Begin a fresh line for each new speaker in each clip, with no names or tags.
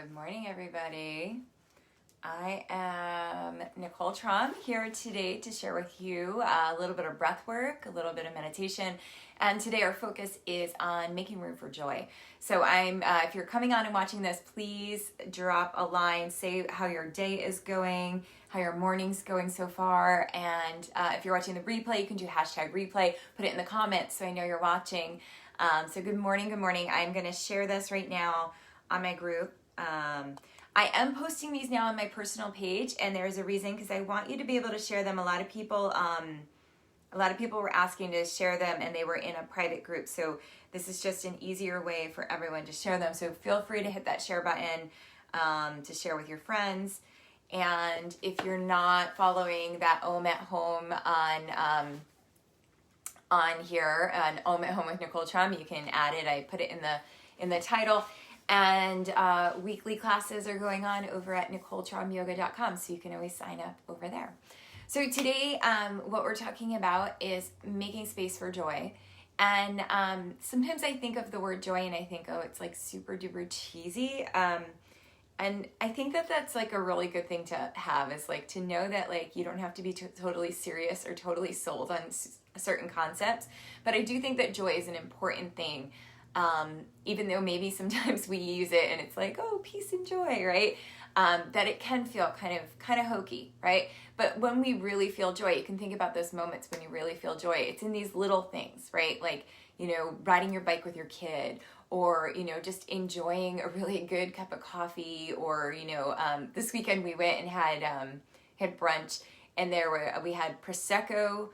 Good morning, everybody. I am Nicole Trom here today to share with you a little bit of breath work, a little bit of meditation, and today our focus is on making room for joy. So if you're coming on and watching this, please drop a line, say how your day is going, how your morning's going so far, and if you're watching the replay, you can do #replay, put it in the comments so I know you're watching. So good morning. I'm going to share this right now on my group. I am posting these now on my personal page, and there's a reason, because I want you to be able to share them. A lot of people were asking to share them, and they were in a private group. So this is just an easier way for everyone to share them. So feel free to hit that share button to share with your friends. And if you're not following that Om at Home on here, on Om at Home with Nicole Trom, you can add it. I put it in the title. And weekly classes are going on over at NicoleTromYoga.com, so you can always sign up over there. So today, what we're talking about is making space for joy. And sometimes I think of the word joy and I think, oh, it's like super duper cheesy. And I think that that's like a really good thing to have, is like to know that like you don't have to be totally serious or totally sold on certain concepts. But I do think that joy is an important thing. Even though maybe sometimes we use it and it's like, oh, peace and joy, right? That it can feel kind of hokey, right? But when we really feel joy, you can think about those moments when you really feel joy. It's in these little things, right? Like, riding your bike with your kid, or, just enjoying a really good cup of coffee, or, this weekend we went and had brunch, and we had Prosecco,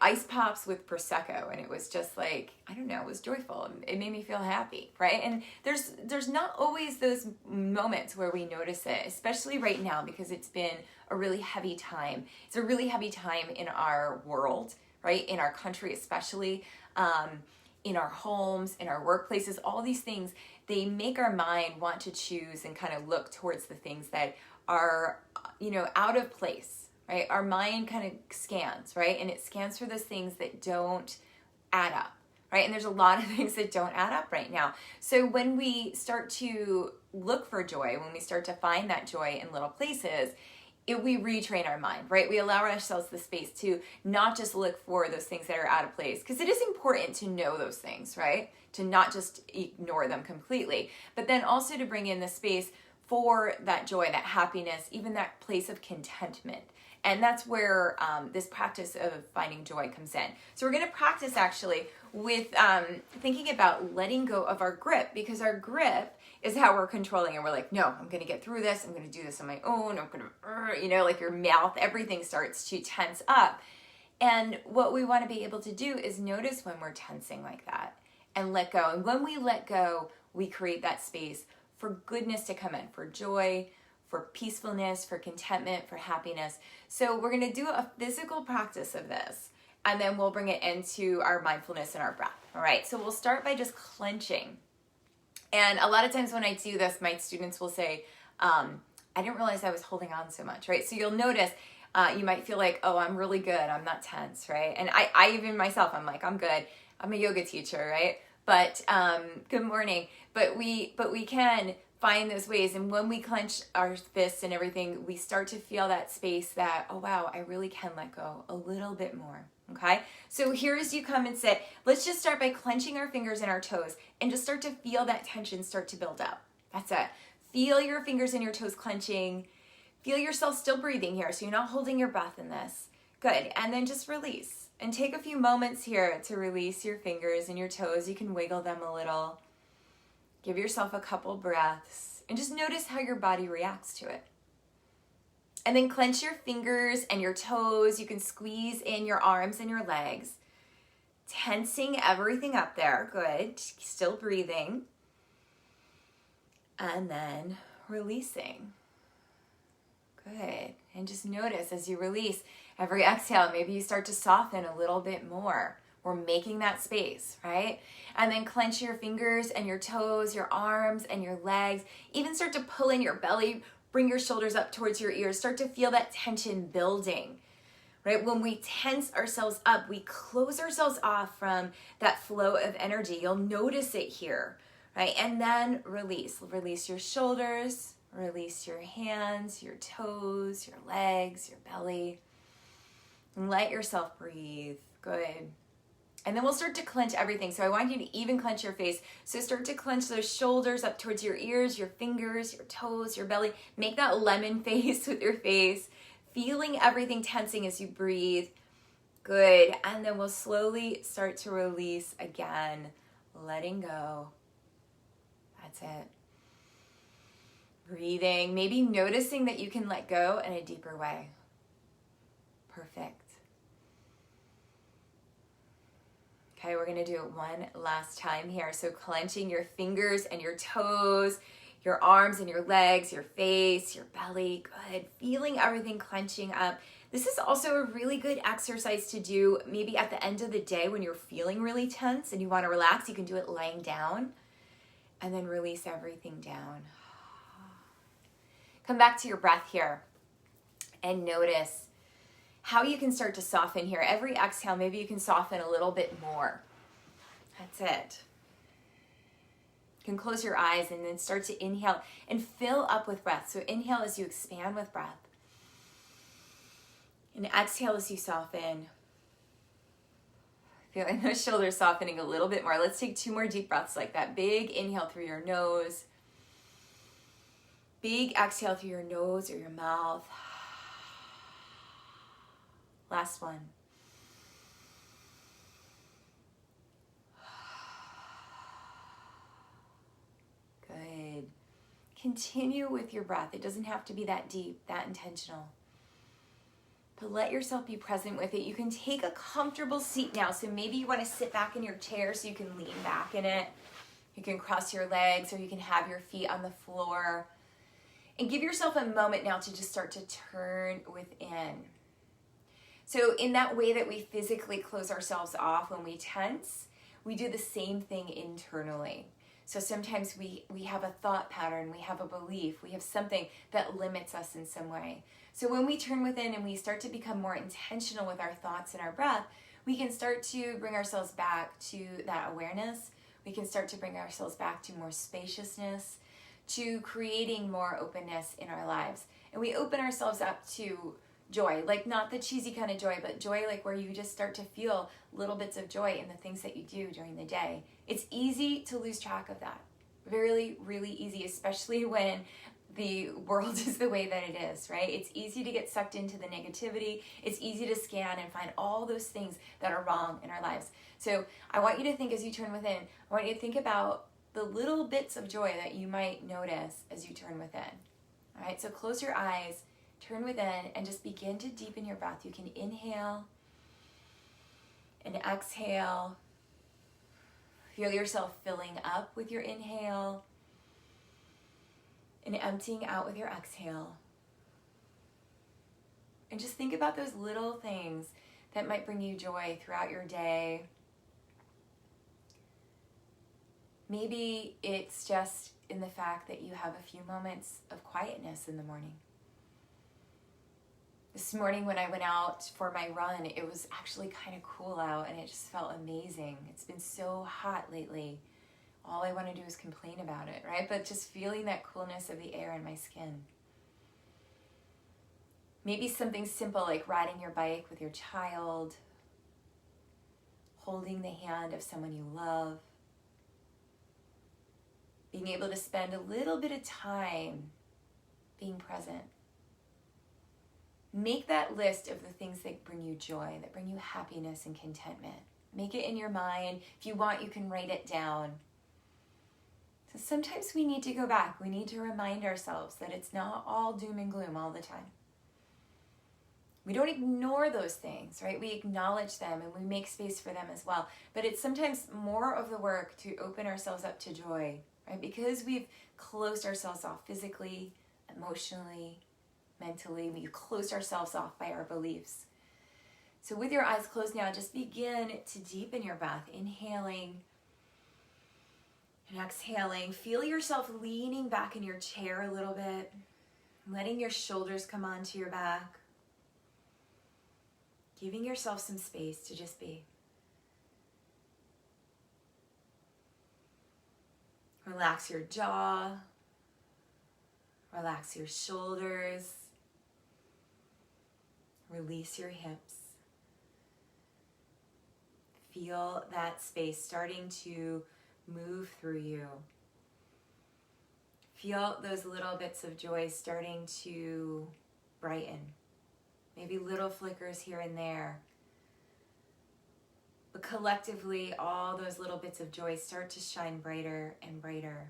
ice pops with Prosecco, and it was just like, I don't know, it was joyful. It made me feel happy, right? And there's not always those moments where we notice it, especially right now, because it's been a really heavy time. It's a really heavy time in our world, right? In our country especially, in our homes, in our workplaces, all these things, they make our mind want to choose and kind of look towards the things that are, out of place. Right? Our mind kind of scans, right? And it scans for those things that don't add up, right? And there's a lot of things that don't add up right now. So when we start to look for joy, when we start to find that joy in little places, we retrain our mind, right? We allow ourselves the space to not just look for those things that are out of place, because it is important to know those things, right? To not just ignore them completely, but then also to bring in the space for that joy, that happiness, even that place of contentment. And that's where this practice of finding joy comes in. So we're going to practice actually with thinking about letting go of our grip, because our grip is how we're controlling, and we're like, no, I'm going to get through this. I'm going to do this on my own. I'm going to, like your mouth, everything starts to tense up. And what we want to be able to do is notice when we're tensing like that and let go. And when we let go, we create that space for goodness to come in, for joy, for peacefulness, for contentment, for happiness. So we're going to do a physical practice of this, and then we'll bring it into our mindfulness and our breath. All right, so we'll start by just clenching. And a lot of times when I do this, my students will say, I didn't realize I was holding on so much, right? So you'll notice you might feel like, oh, I'm really good. I'm not tense, right? And I even myself, I'm like, I'm good. I'm a yoga teacher, right? But good morning. But we can find those ways, and when we clench our fists and everything, we start to feel that space that, oh wow, I really can let go a little bit more. Okay, so here as you come and sit, let's just start by clenching our fingers and our toes, and just start to feel that tension start to build up. That's it. Feel your fingers and your toes clenching. Feel yourself still breathing here, so you're not holding your breath in this. Good, and then just release, and take a few moments here to release your fingers and your toes. You can wiggle them a little. Give yourself a couple breaths and just notice how your body reacts to it. And then clench your fingers and your toes. You can squeeze in your arms and your legs, tensing everything up there. Good. Still breathing. And then releasing. Good. And just notice as you release every exhale, maybe you start to soften a little bit more. We're making that space, right? And then clench your fingers and your toes, your arms and your legs. Even start to pull in your belly, bring your shoulders up towards your ears. Start to feel that tension building, right? When we tense ourselves up, we close ourselves off from that flow of energy. You'll notice it here, right? And then release. Release your shoulders, release your hands, your toes, your legs, your belly. And let yourself breathe. Good. And then we'll start to clench everything. So I want you to even clench your face. So start to clench those shoulders up towards your ears, your fingers, your toes, your belly. Make that lemon face with your face, feeling everything tensing as you breathe. Good. And then we'll slowly start to release again, letting go. That's it. Breathing, maybe noticing that you can let go in a deeper way. Perfect. Okay, we're gonna do it one last time here. So clenching your fingers and your toes, your arms and your legs, your face, your belly. Good. Feeling everything clenching up. This is also a really good exercise to do maybe at the end of the day when you're feeling really tense and you want to relax. You can do it laying down and then release everything down. Come back to your breath here and notice how you can start to soften here. Every exhale, maybe you can soften a little bit more. That's it. You can close your eyes and then start to inhale and fill up with breath. So inhale as you expand with breath. And exhale as you soften. Feeling those shoulders softening a little bit more. Let's take 2 more deep breaths like that. Big inhale through your nose. Big exhale through your nose or your mouth. Last one. Good. Continue with your breath. It doesn't have to be that deep, that intentional. But let yourself be present with it. You can take a comfortable seat now. So maybe you want to sit back in your chair so you can lean back in it. You can cross your legs or you can have your feet on the floor. And give yourself a moment now to just start to turn within. So in that way that we physically close ourselves off when we tense, we do the same thing internally. So sometimes we have a thought pattern, we have a belief, we have something that limits us in some way. So when we turn within and we start to become more intentional with our thoughts and our breath, we can start to bring ourselves back to that awareness. We can start to bring ourselves back to more spaciousness, to creating more openness in our lives. And we open ourselves up to joy, like not the cheesy kind of joy, but joy like where you just start to feel little bits of joy in the things that you do during the day. It's easy to lose track of that. Really, really easy, especially when the world is the way that it is, right? It's easy to get sucked into the negativity. It's easy to scan and find all those things that are wrong in our lives. So I want you to think as you turn within, I want you to think about the little bits of joy that you might notice as you turn within. All right, so close your eyes, turn within, and just begin to deepen your breath. You can inhale and exhale. Feel yourself filling up with your inhale and emptying out with your exhale. And just think about those little things that might bring you joy throughout your day. Maybe it's just in the fact that you have a few moments of quietness in the morning. This morning when I went out for my run, it was actually kind of cool out and it just felt amazing. It's been so hot lately. All I want to do is complain about it, right? But just feeling that coolness of the air in my skin. Maybe something simple like riding your bike with your child, holding the hand of someone you love, being able to spend a little bit of time being present. Make that list of the things that bring you joy, that bring you happiness and contentment. Make it in your mind. If you want, you can write it down. So sometimes we need to go back. We need to remind ourselves that it's not all doom and gloom all the time. We don't ignore those things, right? We acknowledge them and we make space for them as well. But it's sometimes more of the work to open ourselves up to joy, right? Because we've closed ourselves off physically, emotionally, mentally. We've closed ourselves off by our beliefs. So with your eyes closed now, just begin to deepen your breath, inhaling and exhaling. Feel yourself leaning back in your chair a little bit, letting your shoulders come onto your back, giving yourself some space to just be. Relax your jaw. Relax your shoulders. Release your hips. Feel that space starting to move through you. Feel those little bits of joy starting to brighten. Maybe little flickers here and there. But collectively, all those little bits of joy start to shine brighter and brighter.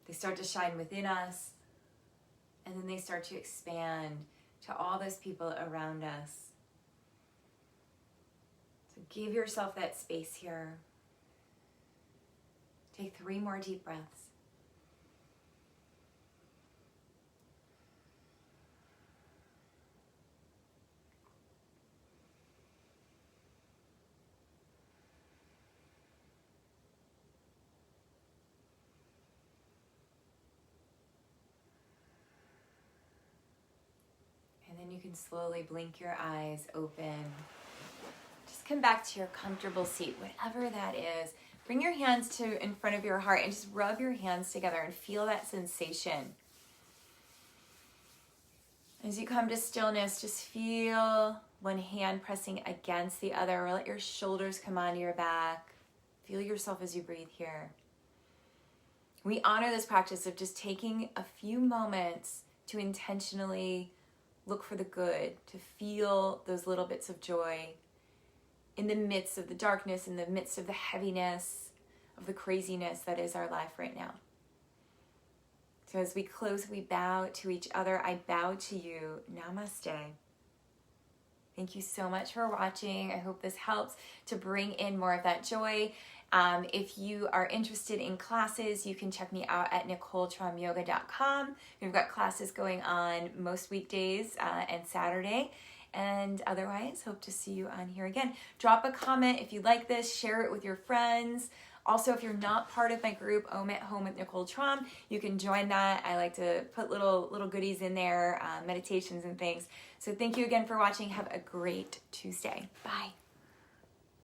They start to shine within us, and then they start to expand to all those people around us. So give yourself that space here. Take 3 more deep breaths. And then you can slowly blink your eyes open. Just come back to your comfortable seat, whatever that is. Bring your hands to in front of your heart and just rub your hands together and feel that sensation. As you come to stillness, just feel one hand pressing against the other, or let your shoulders come onto your back. Feel yourself as you breathe here. We honor this practice of just taking a few moments to intentionally look for the good, to feel those little bits of joy in the midst of the darkness, in the midst of the heaviness, of the craziness that is our life right now. So as we close, we bow to each other. I bow to you. Namaste. Thank you so much for watching. I hope this helps to bring in more of that joy. If you are interested in classes, you can check me out at NicoleTraumYoga.com. We've got classes going on most weekdays and Saturday. And otherwise, hope to see you on here again. Drop a comment if you like this. Share it with your friends. Also, if you're not part of my group, Om at Home with Nicole Traum, you can join that. I like to put little goodies in there, meditations and things. So thank you again for watching. Have a great Tuesday. Bye.